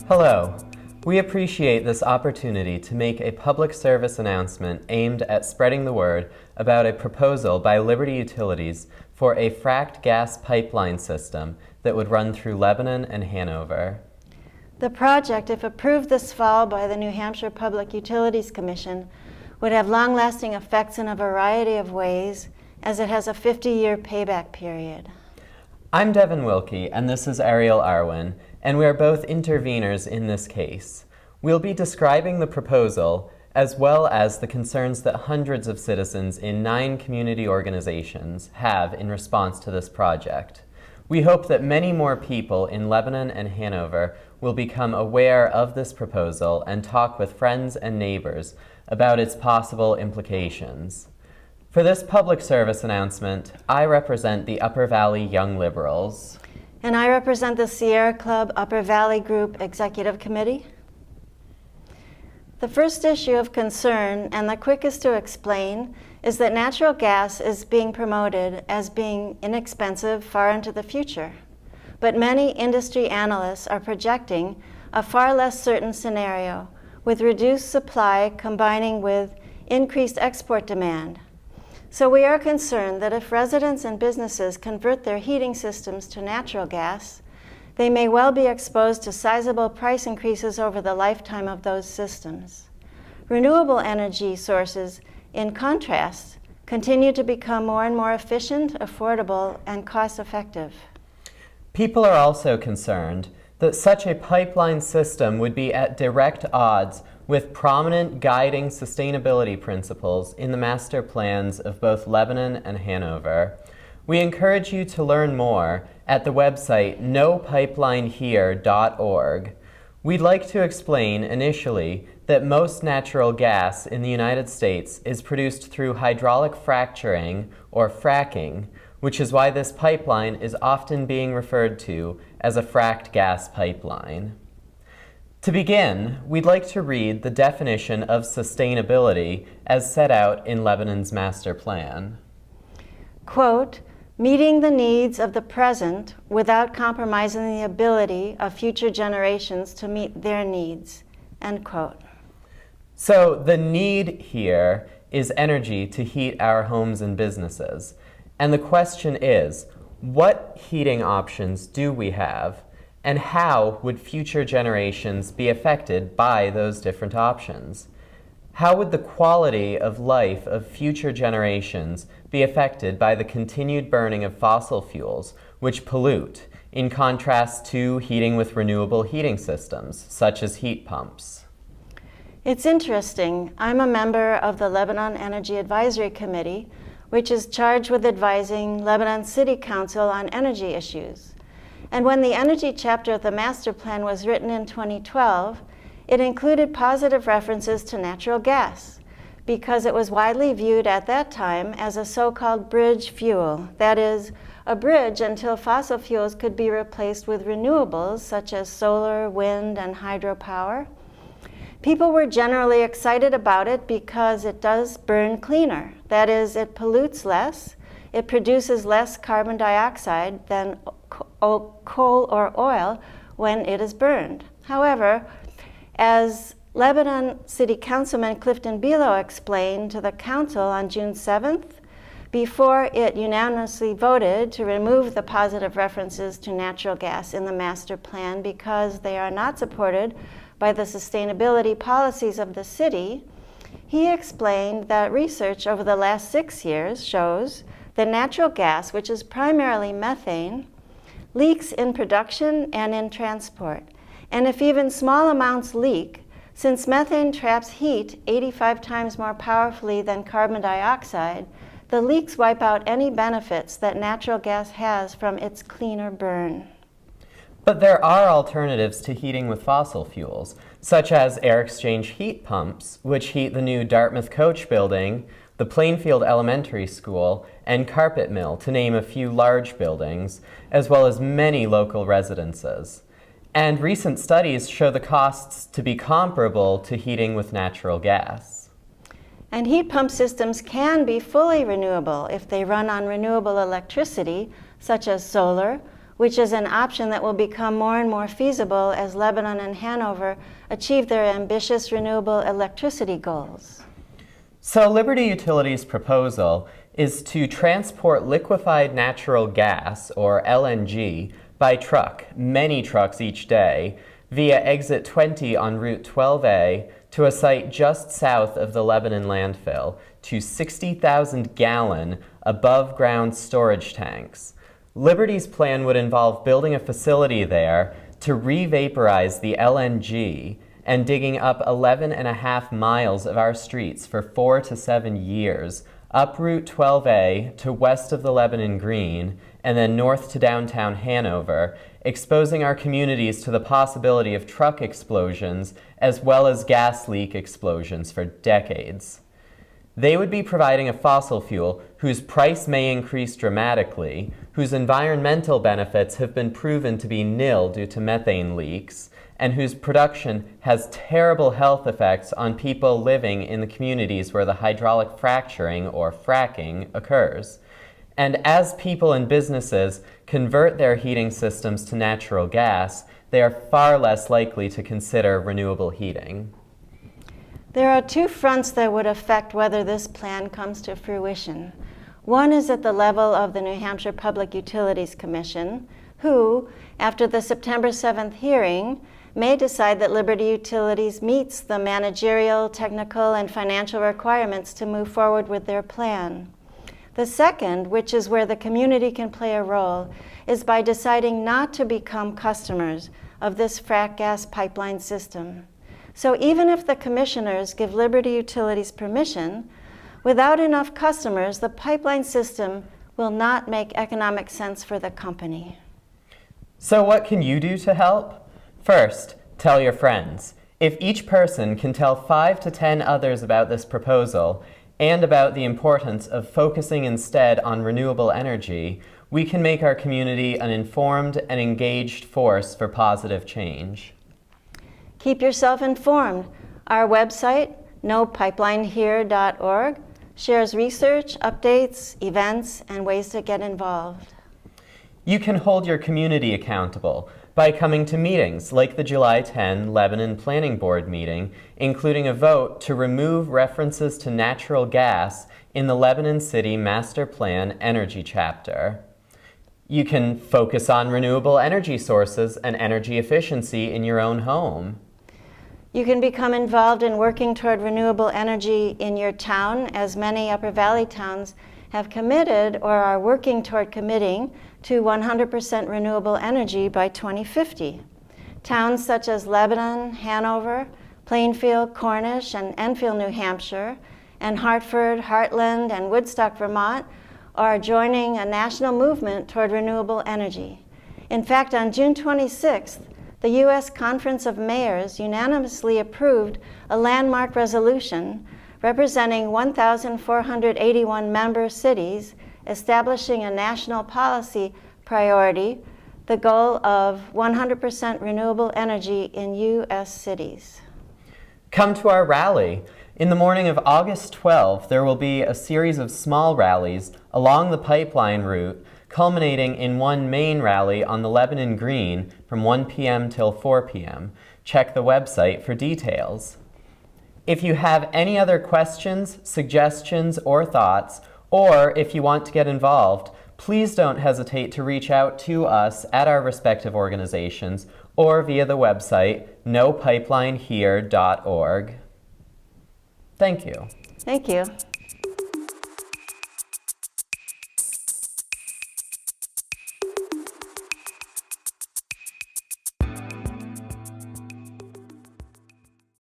Hello. We appreciate this opportunity to make a public service announcement aimed at spreading the word about a proposal by Liberty Utilities for a fracked gas pipeline system that would run through Lebanon and Hanover. The project, if approved this fall by the New Hampshire Public Utilities Commission, would have long-lasting effects in a variety of ways, as it has a 50-year payback period. I'm Devin Wilkie, and this is Ariel Arwin, and we are both interveners in this case. We'll be describing the proposal, as well as the concerns that hundreds of citizens in 9 community organizations have in response to this project. We hope that many more people in Lebanon and Hanover will become aware of this proposal and talk with friends and neighbors about its possible implications. For this public service announcement, I represent the Upper Valley Young Liberals. And I represent the Sierra Club Upper Valley Group Executive Committee. The first issue of concern, and the quickest to explain, is that natural gas is being promoted as being inexpensive far into the future. But many industry analysts are projecting a far less certain scenario, with reduced supply combining with increased export demand. So we are concerned that if residents and businesses convert their heating systems to natural gas, they may well be exposed to sizable price increases over the lifetime of those systems. Renewable energy sources, in contrast, continue to become more and more efficient, affordable, and cost-effective. People are also concerned that such a pipeline system would be at direct odds with prominent guiding sustainability principles in the master plans of both Lebanon and Hanover. We encourage you to learn more at the website nopipelinehere.org. We'd like to explain initially that most natural gas in the United States is produced through hydraulic fracturing or fracking, which is why this pipeline is often being referred to as a fracked gas pipeline. To begin, we'd like to read the definition of sustainability as set out in Lebanon's master plan. Quote, meeting the needs of the present without compromising the ability of future generations to meet their needs, end quote. So the need here is energy to heat our homes and businesses. And the question is, what heating options do we have? And how would future generations be affected by those different options? How would the quality of life of future generations be affected by the continued burning of fossil fuels, which pollute, in contrast to heating with renewable heating systems, such as heat pumps? It's interesting. I'm a member of the Lebanon Energy Advisory Committee, which is charged with advising Lebanon City Council on energy issues. And when the energy chapter of the master plan was written in 2012, it included positive references to natural gas because it was widely viewed at that time as a so-called bridge fuel, that is, a bridge until fossil fuels could be replaced with renewables such as solar, wind, and hydropower. People were generally excited about it because it does burn cleaner, that is, it pollutes less, it produces less carbon dioxide than coal or oil when it is burned. However, as Lebanon City Councilman Clifton Bilo explained to the council on June 7th, before it unanimously voted to remove the positive references to natural gas in the master plan because they are not supported by the sustainability policies of the city, he explained that research over the last 6 years shows that natural gas, which is primarily methane, leaks in production and in transport. And if even small amounts leak, since methane traps heat 85 times more powerfully than carbon dioxide, the leaks wipe out any benefits that natural gas has from its cleaner burn. But there are alternatives to heating with fossil fuels, such as air exchange heat pumps, which heat the new Dartmouth Coach Building, the Plainfield Elementary School, and Carpet Mill, to name a few large buildings, as well as many local residences. And recent studies show the costs to be comparable to heating with natural gas. And heat pump systems can be fully renewable if they run on renewable electricity, such as solar, which is an option that will become more and more feasible as Lebanon and Hanover achieve their ambitious renewable electricity goals. So Liberty Utilities' proposal is to transport liquefied natural gas, or LNG, by truck, many trucks each day, via exit 20 on Route 12A to a site just south of the Lebanon landfill to 60,000-gallon above-ground storage tanks. Liberty's plan would involve building a facility there to re-vaporize the LNG and digging up 11.5 miles of our streets for 4 to 7 years, up Route 12A to west of the Lebanon Green, and then north to downtown Hanover, exposing our communities to the possibility of truck explosions as well as gas leak explosions for decades. They would be providing a fossil fuel whose price may increase dramatically, whose environmental benefits have been proven to be nil due to methane leaks, and whose production has terrible health effects on people living in the communities where the hydraulic fracturing, or fracking, occurs. And as people and businesses convert their heating systems to natural gas, they are far less likely to consider renewable heating. There are two fronts that would affect whether this plan comes to fruition. One is at the level of the New Hampshire Public Utilities Commission, who, after the September 7th hearing, may decide that Liberty Utilities meets the managerial, technical, and financial requirements to move forward with their plan. The second, which is where the community can play a role, is by deciding not to become customers of this frack gas pipeline system. So even if the commissioners give Liberty Utilities permission, without enough customers, the pipeline system will not make economic sense for the company. So what can you do to help? First, tell your friends. If each person can tell 5 to 10 others about this proposal and about the importance of focusing instead on renewable energy, we can make our community an informed and engaged force for positive change. Keep yourself informed. Our website, nopipelinehere.org, shares research, updates, events, and ways to get involved. You can hold your community accountable by coming to meetings like the July 10 Lebanon Planning Board meeting, including a vote to remove references to natural gas in the Lebanon City Master Plan Energy Chapter. You can focus on renewable energy sources and energy efficiency in your own home. You can become involved in working toward renewable energy in your town, as many Upper Valley towns have committed or are working toward committing to 100% renewable energy by 2050. Towns such as Lebanon, Hanover, Plainfield, Cornish, and Enfield, New Hampshire, and Hartford, Heartland, and Woodstock, Vermont, are joining a national movement toward renewable energy. In fact, on June 26th, the U.S. Conference of Mayors unanimously approved a landmark resolution representing 1,481 member cities, establishing a national policy priority, the goal of 100% renewable energy in U.S. cities. Come to our rally. In the morning of August 12th, there will be a series of small rallies along the pipeline route, culminating in one main rally on the Lebanon Green from 1 p.m. till 4 p.m. Check the website for details. If you have any other questions, suggestions, or thoughts, or if you want to get involved, please don't hesitate to reach out to us at our respective organizations or via the website nopipelinehere.org. Thank you. Thank you.